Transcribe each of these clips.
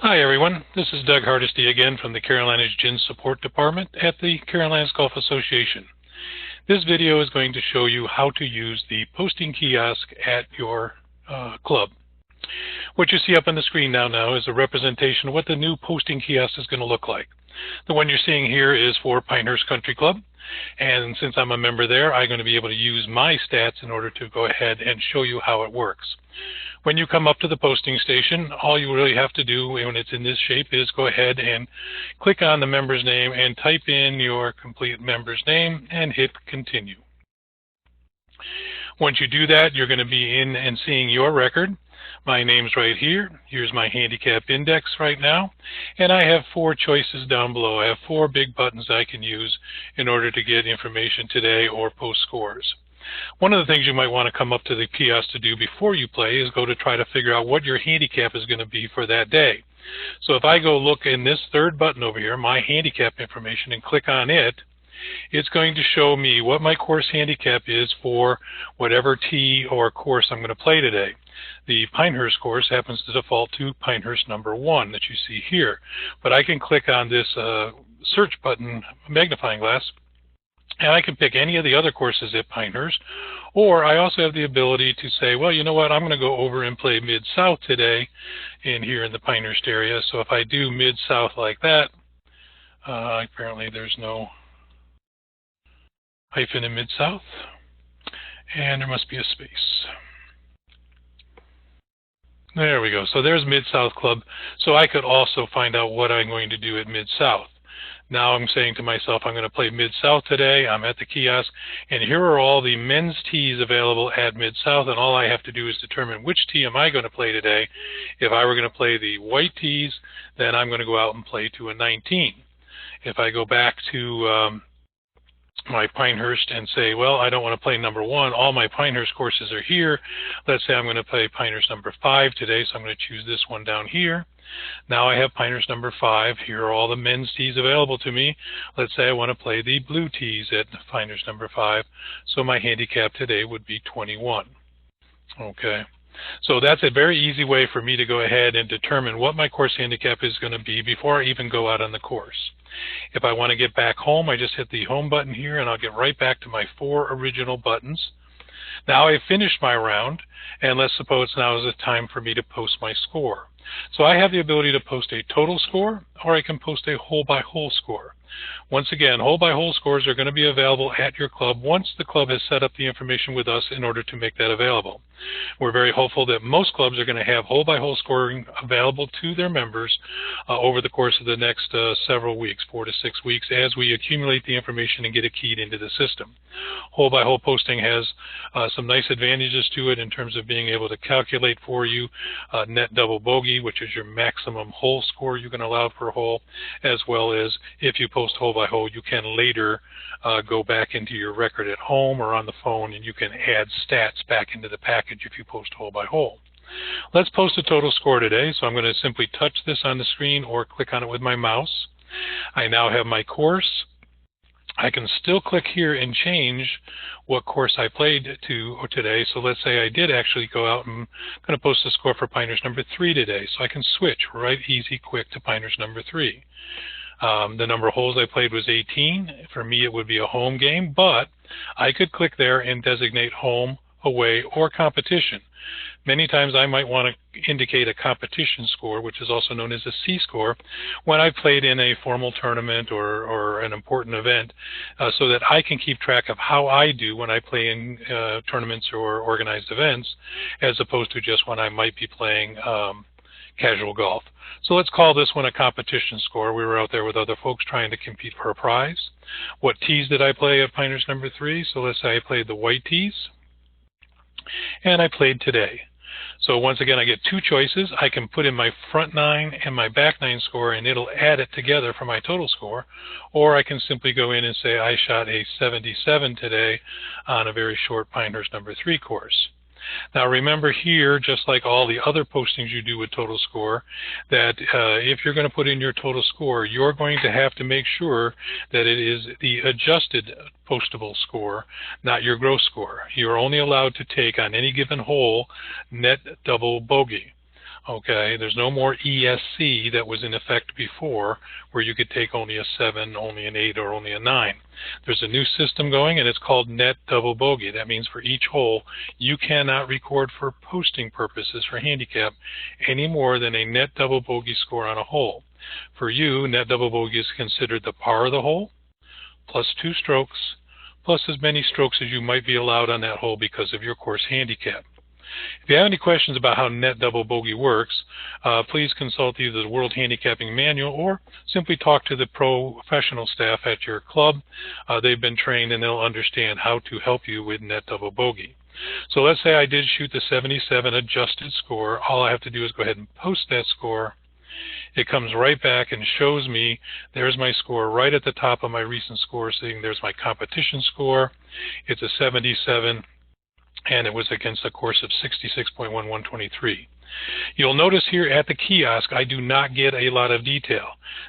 Hi everyone, this is Doug Hardesty again from the Carolinas GHIN Support Department at the Carolinas Golf Association. This video is going to show you how to use the posting kiosk at your club. What you see up on the screen now is a representation of what the new posting kiosk is going to look like. The one you're seeing here is for Pinehurst Country Club, and since I'm a member there, I'm going to be able to use my stats in order to go ahead and show you how it works. When you come up to the posting station, all you really have to do when it's in this shape is go ahead and click on the member's name and type in your complete member's name and hit continue. Once you do that, you're going to be in and seeing your record. My name's right here. Here's my handicap index right now. And I have 4 choices down below. I have 4 big buttons I can use in order to get information today or post scores. One of the things you might want to come up to the kiosk to do before you play is go to try to figure out what your handicap is going to be for that day. So if I go look in this 3rd button over here, my handicap information, and click on it, it's going to show me what my course handicap is for whatever tee or course I'm going to play today. The Pinehurst course happens to default to Pinehurst number 1 that you see here. But I can click on this search button, magnifying glass, and I can pick any of the other courses at Pinehurst, or I also have the ability to say, well, you know what, I'm going to go over and play Mid-South today here in the Pinehurst area. So if I do Mid-South like that, apparently there's no hyphen in Mid-South, and there must be a space. There we go. So there's Mid-South Club. So I could also find out what I'm going to do at Mid-South. Now I'm saying to myself, I'm going to play Mid-South today. I'm at the kiosk, and here are all the men's tees available at Mid-South, and all I have to do is determine which tee am I going to play today. If I were going to play the white tees, then I'm going to go out and play to a 19. If I go back to my Pinehurst and say, well, I don't want to play number 1. All my Pinehurst courses are here. Let's say I'm going to play Pinehurst number 5 today, so I'm going to choose this one down here. Now I have Pinehurst number 5. Here are all the men's tees available to me. Let's say I want to play the blue tees at Pinehurst number 5, so my handicap today would be 21. Okay. So that's a very easy way for me to go ahead and determine what my course handicap is going to be before I even go out on the course. If I want to get back home, I just hit the home button here, and I'll get right back to my 4 original buttons. Now I've finished my round, and let's suppose now is the time for me to post my score. So I have the ability to post a total score, or I can post a hole-by-hole score. Once again, hole-by-hole scores are going to be available at your club once the club has set up the information with us in order to make that available. We're very hopeful that most clubs are going to have hole-by-hole scoring available to their members over the course of the next several weeks, 4 to 6 weeks, as we accumulate the information and get it keyed into the system. Hole-by-hole posting has some nice advantages to it in terms of being able to calculate for you net double bogey, which is your maximum hole score you can allow per hole, as well as if you post hole by hole, you can later go back into your record at home or on the phone, and you can add stats back into the package if you post hole by hole. Let's post a total score today, so I'm going to simply touch this on the screen or click on it with my mouse. I now have my course. I can still click here and change what course I played to today. So let's say I did actually go out and I'm going to post a score for Pinehurst number 3 today. So I can switch right easy quick to Pinehurst number 3. The number of holes I played was 18. For me, it would be a home game, but I could click there and designate home, away, or competition. Many times I might want to indicate a competition score, which is also known as a C score, when I played in a formal tournament or an important event, so that I can keep track of how I do when I play in tournaments or organized events, as opposed to just when I might be playing casual golf. So let's call this one a competition score. We were out there with other folks trying to compete for a prize. What tees did I play at Pinehurst number 3? So let's say I played the white tees, and I played today. So once again, I get 2 choices. I can put in my front 9 and my back 9 score, and it'll add it together for my total score. Or I can simply go in and say I shot a 77 today on a very short Pinehurst number 3 course. Now remember here, just like all the other postings you do with total score, that if you're going to put in your total score, you're going to have to make sure that it is the adjusted postable score, not your gross score. You're only allowed to take on any given hole net double bogey. Okay, there's no more ESC that was in effect before, where you could take only a 7, only an 8, or only a 9. There's a new system going, and it's called net double bogey. That means for each hole, you cannot record for posting purposes for handicap any more than a net double bogey score on a hole. For you, net double bogey is considered the par of the hole, plus 2 strokes, plus as many strokes as you might be allowed on that hole because of your course handicap. If you have any questions about how net double bogey works, please consult either the World Handicapping Manual or simply talk to the professional staff at your club. They've been trained and they'll understand how to help you with net double bogey. So let's say I did shoot the 77 adjusted score. All I have to do is go ahead and post that score. It comes right back and shows me there's my score right at the top of my recent score, saying there's my competition score. It's a 77. And it was against a course of 66.1123. You'll notice here at the kiosk, I do not get a lot of detail.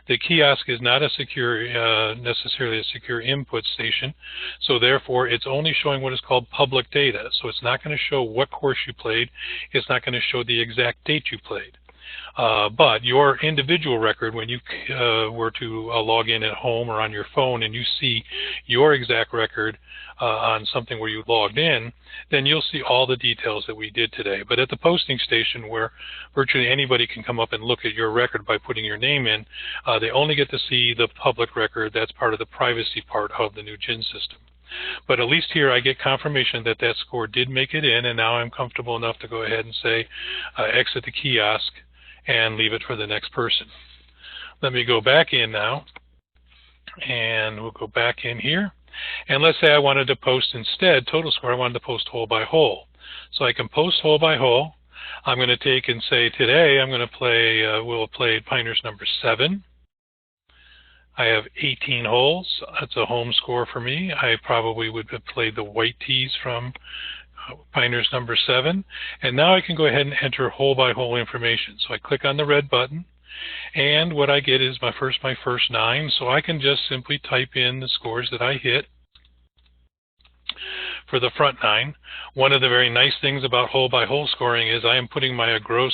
The kiosk is not a secure, necessarily a secure input station, so therefore it's only showing what is called public data. So it's not going to show what course you played. It's not going to show the exact date you played. But your individual record, when you were to log in at home or on your phone and you see your exact record on something where you logged in, then you'll see all the details that we did today. But at the posting station, where virtually anybody can come up and look at your record by putting your name in, they only get to see the public record. That's part of the privacy part of the new GHIN system. But at least here I get confirmation that that score did make it in, and now I'm comfortable enough to go ahead and say exit the kiosk and leave it for the next person. Let me go back in now, and we'll go back in here. And let's say I wanted to post instead total score. I wanted to post hole by hole. So I can post hole by hole. I'm going to take and say today I'm going to play, we'll play Pinehurst number 7. I have 18 holes. That's a home score for me. I probably would have played the white tees from Pinehurst number 7. And now I can go ahead and enter hole by hole information. So I click on the red button, and what I get is my first 9. So I can just simply type in the scores that I hit for the front 9. One of the very nice things about hole by hole scoring is I am putting my gross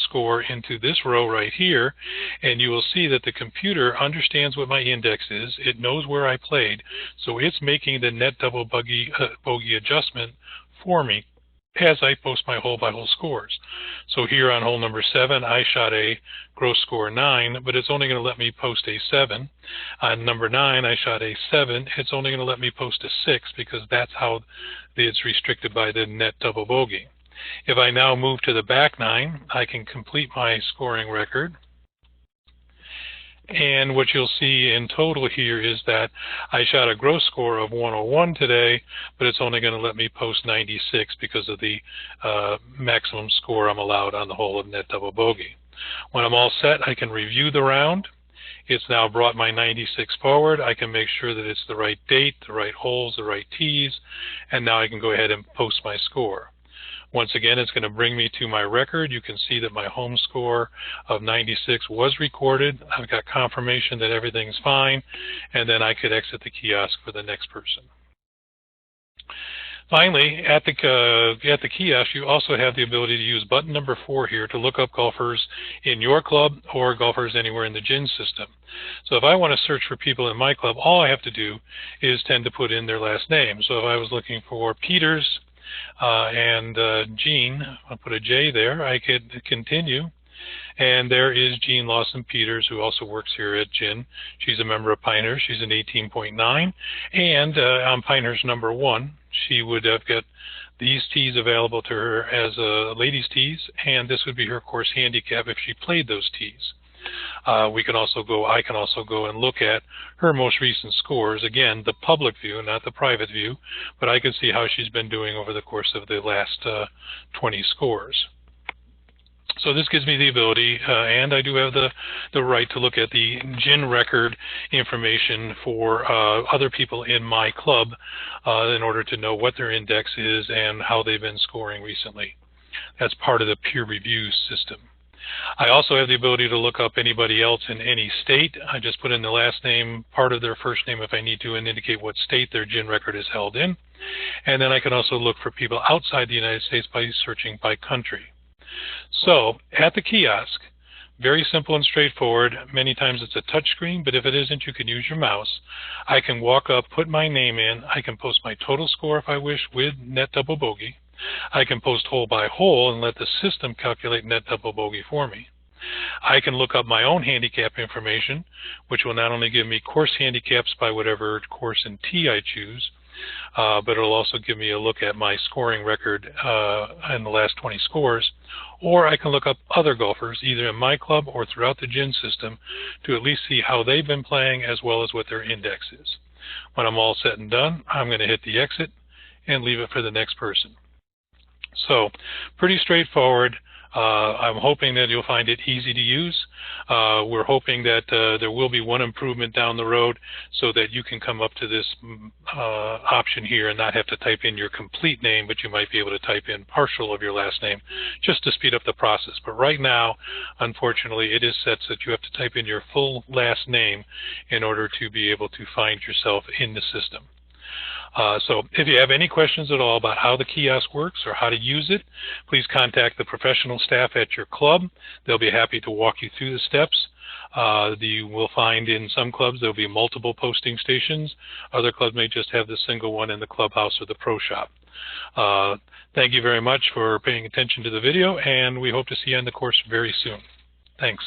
score into this row right here, and you will see that the computer understands what my index is. It knows where I played, so it's making the net double bogey adjustment for me as I post my hole by hole scores. So here on hole number 7, I shot a gross score 9, but it's only going to let me post a 7. On number 9, I shot a 7. It's only going to let me post a 6 because that's how it's restricted by the net double bogey. If I now move to the back 9, I can complete my scoring record. And what you'll see in total here is that I shot a gross score of 101 today, but it's only going to let me post 96 because of the maximum score I'm allowed on the hole of net double bogey. When I'm all set, I can review the round. It's now brought my 96 forward. I can make sure that it's the right date, the right holes, the right tees, and now I can go ahead and post my score. Once again, it's going to bring me to my record. You can see that my home score of 96 was recorded. I've got confirmation that everything's fine, and then I could exit the kiosk for the next person. Finally, at the kiosk, you also have the ability to use button number 4 here to look up golfers in your club or golfers anywhere in the GHIN system. So if I want to search for people in my club, all I have to do is tend to put in their last name. So if I was looking for Peters and Jean, I'll put a J there, I could continue. And there is Jean Lawson Peters, who also works here at GHIN. She's a member of Pinehurst. She's an 18.9. And on Pinehurst number 1, she would have got these tees available to her as ladies' tees, and this would be her course handicap if she played those tees. I can also go and look at her most recent scores. Again, the public view, not the private view, but I can see how she's been doing over the course of the last 20 scores. So this gives me the ability, and I do have the right to look at the GHIN record information for other people in my club in order to know what their index is and how they've been scoring recently. That's part of the peer review system. I also have the ability to look up anybody else in any state. I just put in the last name, part of their first name if I need to, and indicate what state their GHIN record is held in. And then I can also look for people outside the United States by searching by country. So at the kiosk, very simple and straightforward. Many times it's a touch screen, but if it isn't, you can use your mouse. I can walk up, put my name in. I can post my total score if I wish with net double bogey. I can post hole by hole and let the system calculate net double bogey for me. I can look up my own handicap information, which will not only give me course handicaps by whatever course and tee I choose, but it'll also give me a look at my scoring record in the last 20 scores. Or I can look up other golfers, either in my club or throughout the GHIN system, to at least see how they've been playing as well as what their index is. When I'm all set and done, I'm going to hit the exit and leave it for the next person. So pretty straightforward. I'm hoping that you'll find it easy to use. We're hoping that there will be one improvement down the road so that you can come up to this option here and not have to type in your complete name, but you might be able to type in partial of your last name just to speed up the process. But right now, unfortunately, it is set so that you have to type in your full last name in order to be able to find yourself in the system. So if you have any questions at all about how the kiosk works or how to use it, please contact the professional staff at your club. They'll be happy to walk you through the steps. You will find in some clubs there'll be multiple posting stations. Other clubs may just have the single one in the clubhouse or the pro shop. Thank you very much for paying attention to the video, and we hope to see you on the course very soon. Thanks.